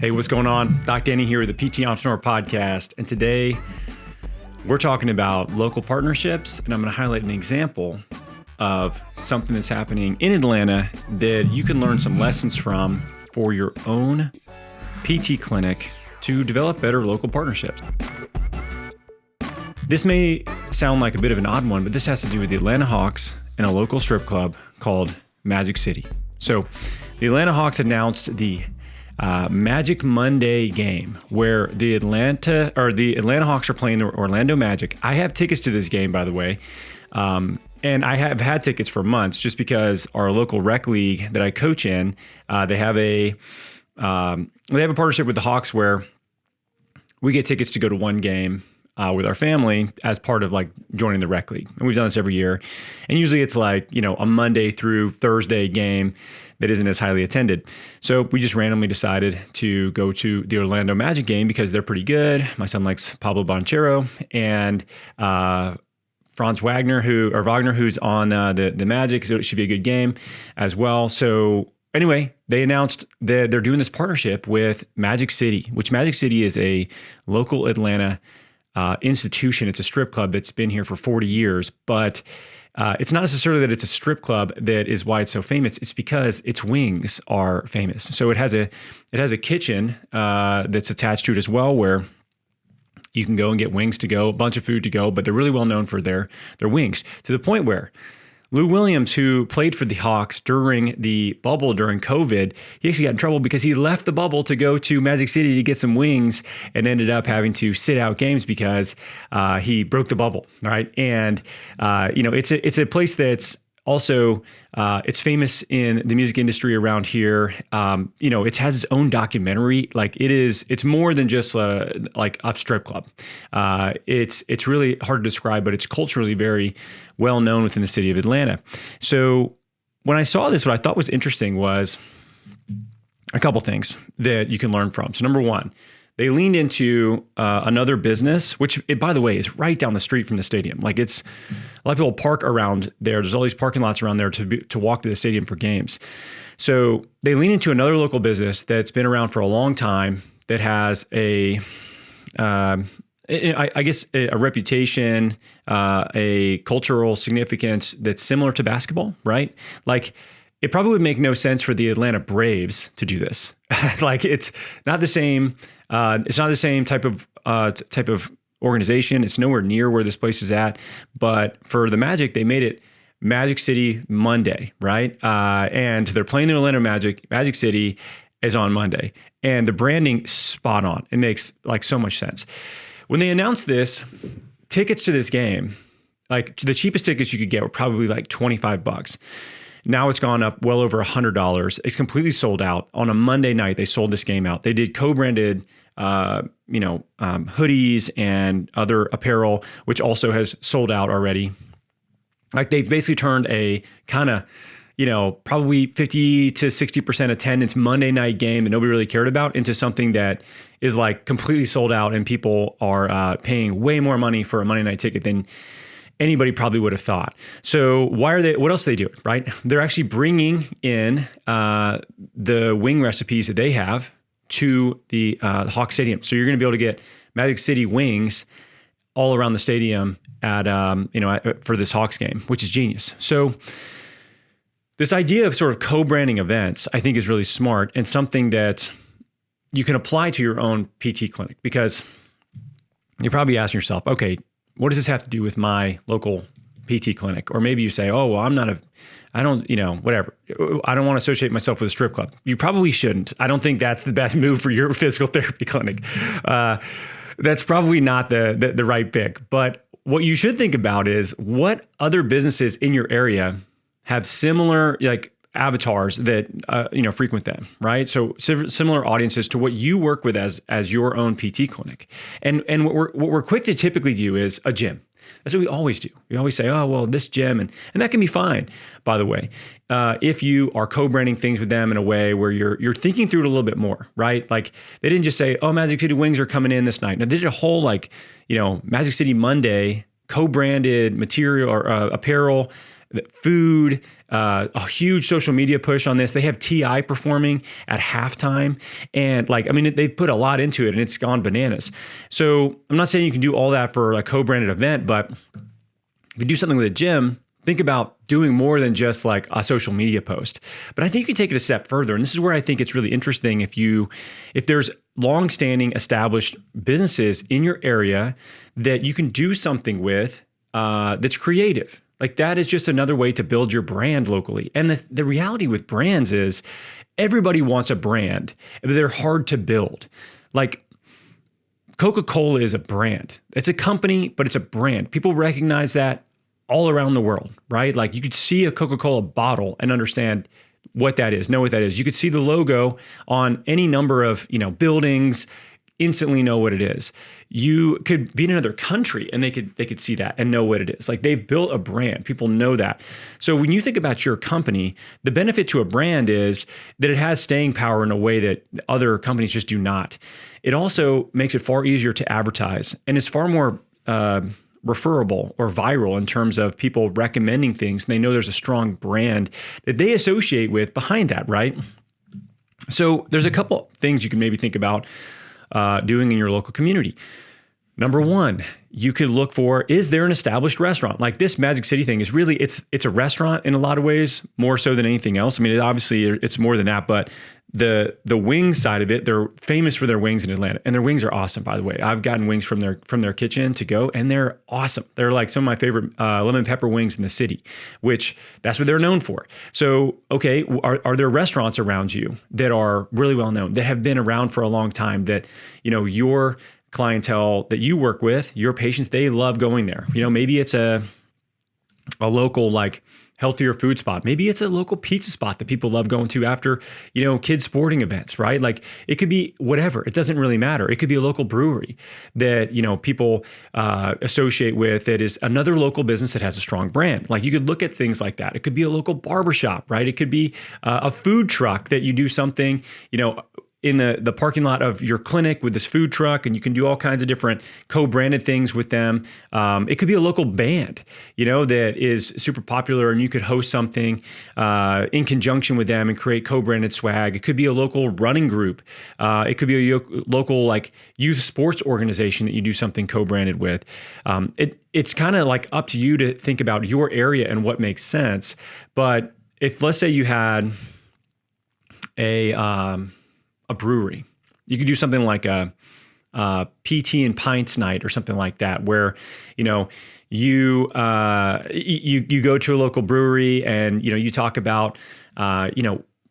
Hey, what's going on? Doc Danny here with the PT Entrepreneur Podcast. And today we're talking about local partnerships. And I'm going to highlight an example of something that's happening in Atlanta that you can learn some lessons from for your own PT clinic to develop better local partnerships. This may sound like a bit of an odd one, but this has to do with the Atlanta Hawks and a local strip club called Magic City. So the Atlanta Hawks announced the Magic Monday game where the Atlanta Hawks are playing the Orlando Magic. I have tickets to this game, by the way. And I have had tickets for months just because our local rec league that I coach in, they have a partnership with the Hawks where we get tickets to go to one game with our family as part of like joining the rec league. And we've done this every year. And usually it's like, a Monday through Thursday game that isn't as highly attended. So we just randomly decided to go to the Orlando Magic game because they're pretty good. My son likes Pablo Banchero and Franz Wagner, who's on the Magic. So it should be a good game as well. So anyway, they announced that they're doing this partnership with Magic City, which Magic City is a local Atlanta institution. It's a strip club that's been here for 40 years, but it's not necessarily that it's a strip club that is why it's so famous. It's because its wings are famous. So it has a kitchen that's attached to it as well, where you can go and get wings to go, a bunch of food to go, but they're really well known for their wings, to the point where Lou Williams, who played for the Hawks during the bubble during COVID, he actually got in trouble because he left the bubble to go to Magic City to get some wings and ended up having to sit out games because he broke the bubble, right? And it's a place that's also it's famous in the music industry around here. It has its own documentary. Like it's more than just like a strip club. It's really hard to describe, but it's culturally very well known within the city of Atlanta. So when I saw this, what I thought was interesting was a couple things that you can learn from. So number one, they leaned into another business, which, by the way, is right down the street from the stadium. Like a lot of people park around there. There's all these parking lots around there to walk to the stadium for games. So they lean into another local business that's been around for a long time that has a reputation, a cultural significance that's similar to basketball, right? Like, it probably would make no sense for the Atlanta Braves to do this. Like, it's not the same. It's not the same type of organization. It's nowhere near where this place is at. But for the Magic, they made it Magic City Monday, right? And they're playing the Orlando Magic. Magic City is on Monday, and the branding spot on. It makes like so much sense. When they announced this, tickets to this game, like the cheapest tickets you could get were probably like $25. Now it's gone up well over $100. It's completely sold out. On a Monday night, they sold this game out. They did co-branded, hoodies and other apparel, which also has sold out already. Like, they've basically turned a kind of, probably 50 to 60% attendance Monday night game that nobody really cared about into something that is like completely sold out, and people are paying way more money for a Monday night ticket than anybody probably would have thought. So what else are they doing, right? They're actually bringing in the wing recipes that they have to the Hawk Stadium. So you're going to be able to get Magic City wings all around the stadium for this Hawks game, which is genius. So this idea of sort of co-branding events, I think, is really smart and something that you can apply to your own PT clinic, because you're probably asking yourself, okay, what does this have to do with my local PT clinic? Or maybe you say, oh, well, I don't want to associate myself with a strip club. You probably shouldn't. I don't think that's the best move for your physical therapy clinic. That's probably not the right pick. But what you should think about is what other businesses in your area have similar avatars that frequent them, right? So similar audiences to what you work with as your own PT clinic. And what we're quick to typically do is a gym. That's what we always do. We always say, oh, well, this gym, and that can be fine, by the way, if you are co-branding things with them in a way where you're thinking through it a little bit more, right? Like, they didn't just say, oh, Magic City Wings are coming in this night. No, they did a whole Magic City Monday co-branded material or apparel food, a huge social media push on this. They have T.I. performing at halftime. And like, I mean, they put a lot into it and it's gone bananas. So I'm not saying you can do all that for a co-branded event, but if you do something with a gym, think about doing more than just like a social media post. But I think you can take it a step further. And this is where I think it's really interesting if there's long-standing established businesses in your area that you can do something with that's creative. Like that is just another way to build your brand locally. And the reality with brands is everybody wants a brand, but they're hard to build. Like Coca-Cola is a brand. It's a company, but it's a brand. People recognize that all around the world, right? Like you could see a Coca-Cola bottle and understand what that is, know what that is. You could see the logo on any number of, buildings, instantly know what it is. You could be in another country and they could see that and know what it is. Like they've built a brand. People know that. So when you think about your company, the benefit to a brand is that it has staying power in a way that other companies just do not. It also makes it far easier to advertise and it's far more referable or viral in terms of people recommending things. They know there's a strong brand that they associate with behind that, right? So there's a couple things you can maybe think about doing in your local community. Number one, you could look for, is there an established restaurant? Like this Magic City thing is really, it's a restaurant in a lot of ways, more so than anything else. I mean, obviously it's more than that, but the wings side of it, they're famous for their wings in Atlanta, and their wings are awesome, by the way. I've gotten wings from their kitchen to go, and they're awesome. They're like some of my favorite lemon pepper wings in the city, which that's what they're known for. So, okay, are there restaurants around you that are really well known, that have been around for a long time, that your clientele that you work with, your patients, they love going there? Maybe it's a local like healthier food spot. Maybe it's a local pizza spot that people love going to after, kids sporting events, right? Like it could be whatever. It doesn't really matter. It could be a local brewery that, people associate with, that is another local business that has a strong brand. Like you could look at things like that. It could be a local barbershop, right? It could be a food truck that you do something, in the parking lot of your clinic with this food truck, and you can do all kinds of different co-branded things with them. It could be a local band, that is super popular, and you could host something in conjunction with them and create co-branded swag. It could be a local running group. It could be a local like youth sports organization that you do something co-branded with. It's kind of like up to you to think about your area and what makes sense. But if, let's say you had a brewery, you could do something like a PT and Pints night or something like that, where you go to a local brewery and you talk about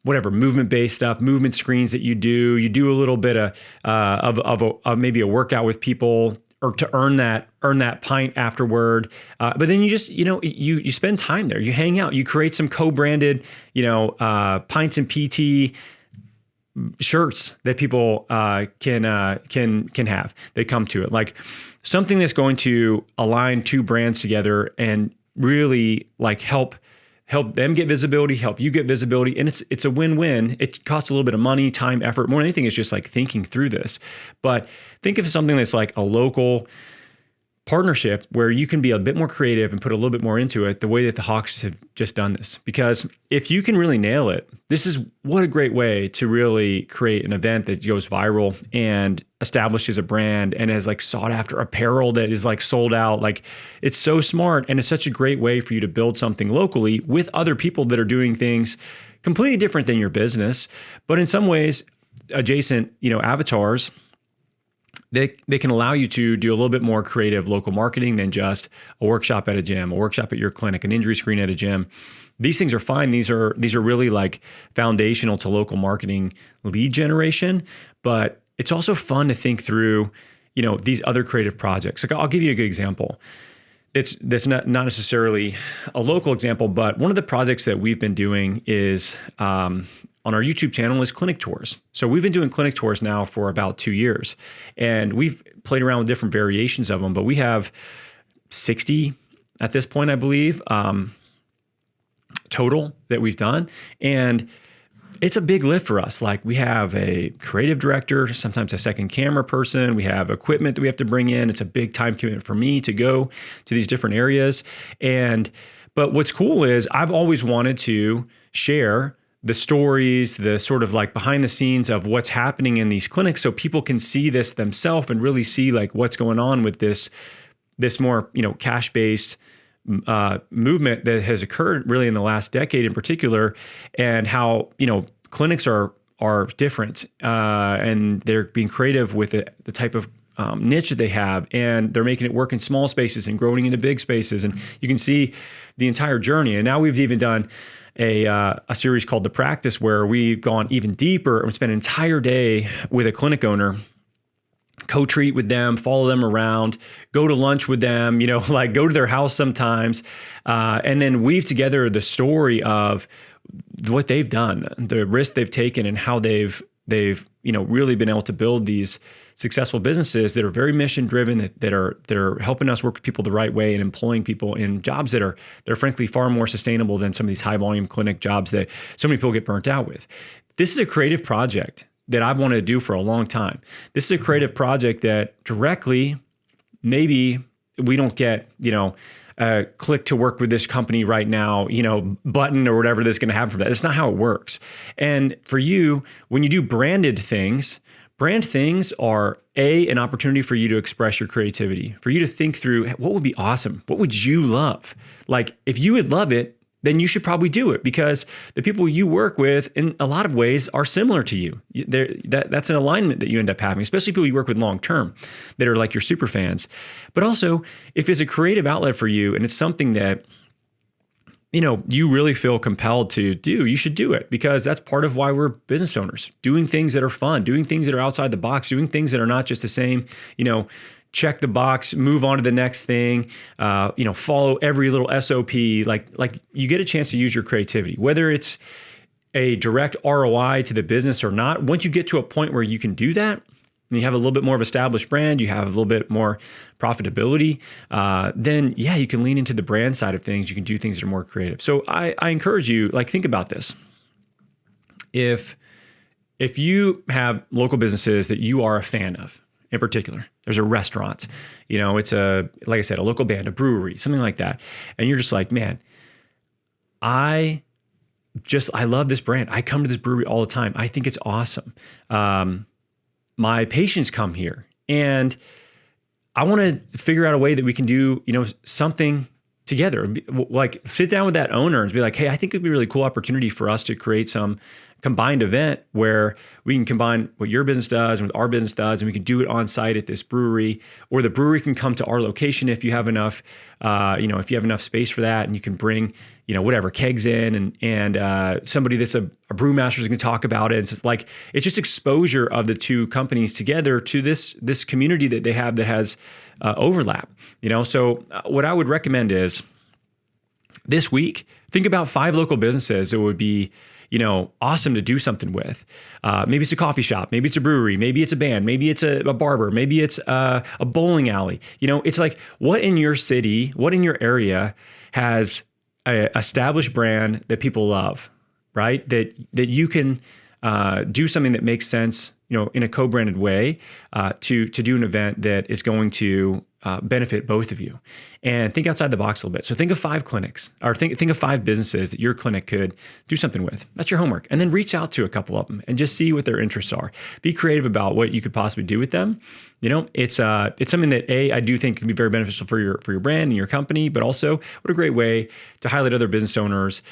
whatever movement-based stuff, movement screens that you do. You do a little bit of maybe a workout with people, or to earn that pint afterward. But then you just you spend time there. You hang out. You create some co-branded Pints and PT shirts that people can have. They come to it, like something that's going to align two brands together and really like help them get visibility, help you get visibility, and it's a win-win. It costs a little bit of money, time, effort. More than anything, it's just like thinking through this. But think of something that's like a local partnership where you can be a bit more creative and put a little bit more into it, the way that the Hawks have just done this. Because if you can really nail it, this is what a great way to really create an event that goes viral and establishes a brand and has like sought after apparel that is like sold out. Like it's so smart, and it's such a great way for you to build something locally with other people that are doing things completely different than your business, but in some ways adjacent, avatars. They can allow you to do a little bit more creative local marketing than just a workshop at a gym, a workshop at your clinic, an injury screen at a gym. These things are fine. These are really like foundational to local marketing lead generation, but it's also fun to think through, these other creative projects. Like I'll give you a good example. That's not necessarily a local example, but one of the projects that we've been doing is on our YouTube channel is clinic tours. So we've been doing clinic tours now for about 2 years, and we've played around with different variations of them, but we have 60 at this point, I believe, total that we've done. And it's a big lift for us. Like we have a creative director, sometimes a second camera person. We have equipment that we have to bring in. It's a big time commitment for me to go to these different areas. But what's cool is I've always wanted to share the stories, the sort of like behind the scenes of what's happening in these clinics, so people can see this themselves and really see like what's going on with this more, cash-based movement that has occurred really in the last decade in particular, and how, clinics are different, and they're being creative with the type of niche that they have, and they're making it work in small spaces and growing into big spaces, and you can see the entire journey. And now we've even done a series called The Practice, where we've gone even deeper and spent an entire day with a clinic owner, co-treat with them, follow them around, go to lunch with them, like go to their house sometimes, and then weave together the story of what they've done, the risk they've taken, and how they've really been able to build these successful businesses that are very mission driven, that are helping us work with people the right way and employing people in jobs that are frankly far more sustainable than some of these high volume clinic jobs that so many people get burnt out with. This is a creative project that I've wanted to do for a long time. This is a creative project that directly, maybe we don't get, click to work with this company right now, button or whatever that's going to happen from that. That's not how it works. And for you, when you do brand things are an opportunity for you to express your creativity, for you to think through what would be awesome. What would you love? Like if you would love it, then you should probably do it, because the people you work with in a lot of ways are similar to you. That's an alignment that you end up having, especially people you work with long term that are like your super fans. But also, if it's a creative outlet for you and it's something that you really feel compelled to do, you should do it, because that's part of why we're business owners, doing things that are fun, doing things that are outside the box, doing things that are not just the same, check the box, move on to the next thing, follow every little SOP. Like you get a chance to use your creativity, whether it's a direct ROI to the business or not. Once you get to a point where you can do that, and you have a little bit more of established brand, you have a little bit more profitability, then you can lean into the brand side of things. You can do things that are more creative. So I encourage you, think about this. If you have local businesses that you are a fan of, in particular, there's a restaurant, it's like I said, a local band, a brewery, something like that. And you're just like, man, I love this brand. I come to this brewery all the time. I think it's awesome. My patients come here, and I want to figure out a way that we can do, something together. Like sit down with that owner and be like, hey, I think it'd be a really cool opportunity for us to create some combined event where we can combine what your business does and what our business does, and we can do it on site at this brewery, or the brewery can come to our location if you have enough, if you have enough space for that, and you can bring, whatever, kegs in, and somebody that's a brewmaster is going to talk about it. It's like, it's just exposure of the two companies together to this community that they have that has overlap. So what I would recommend is this week, think about 5 local businesses that would be awesome to do something with. Maybe it's a coffee shop, maybe it's a brewery, maybe it's a band, maybe it's a barber, maybe it's a bowling alley. It's like, what in your city, what in your area has a established brand that people love, right? That you can do something that makes sense, in a co-branded way, to do an event that is going to benefit both of you. And think outside the box a little bit. So think of 5 clinics, or think of 5 businesses that your clinic could do something with. That's your homework. And then reach out to a couple of them and just see what their interests are. Be creative about what you could possibly do with them. It's something that I do think can be very beneficial for your brand and your company, but also what a great way to highlight other business owners.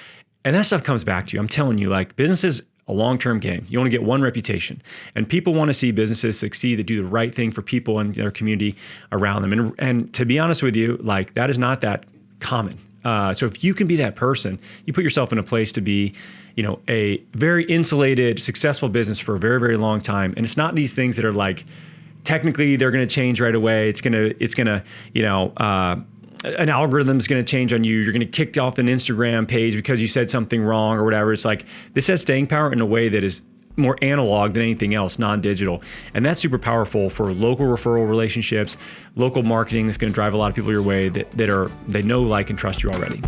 And that stuff comes back to you. I'm telling you, like, businesses, a long-term game. You only get one reputation, and people want to see businesses succeed that do the right thing for people and their community around them. And to be honest with you, like, that is not that common. So if you can be that person, you put yourself in a place to be, a very insulated, successful business for a very, very long time. And it's not these things that are like, technically they're going to change right away. It's going to, an algorithm is going to change on you. You're going to kick off an Instagram page because you said something wrong or whatever. It's like, this has staying power in a way that is more analog than anything else, non-digital. And that's super powerful for local referral relationships, local marketing that's going to drive a lot of people your way that they know, like, and trust you already.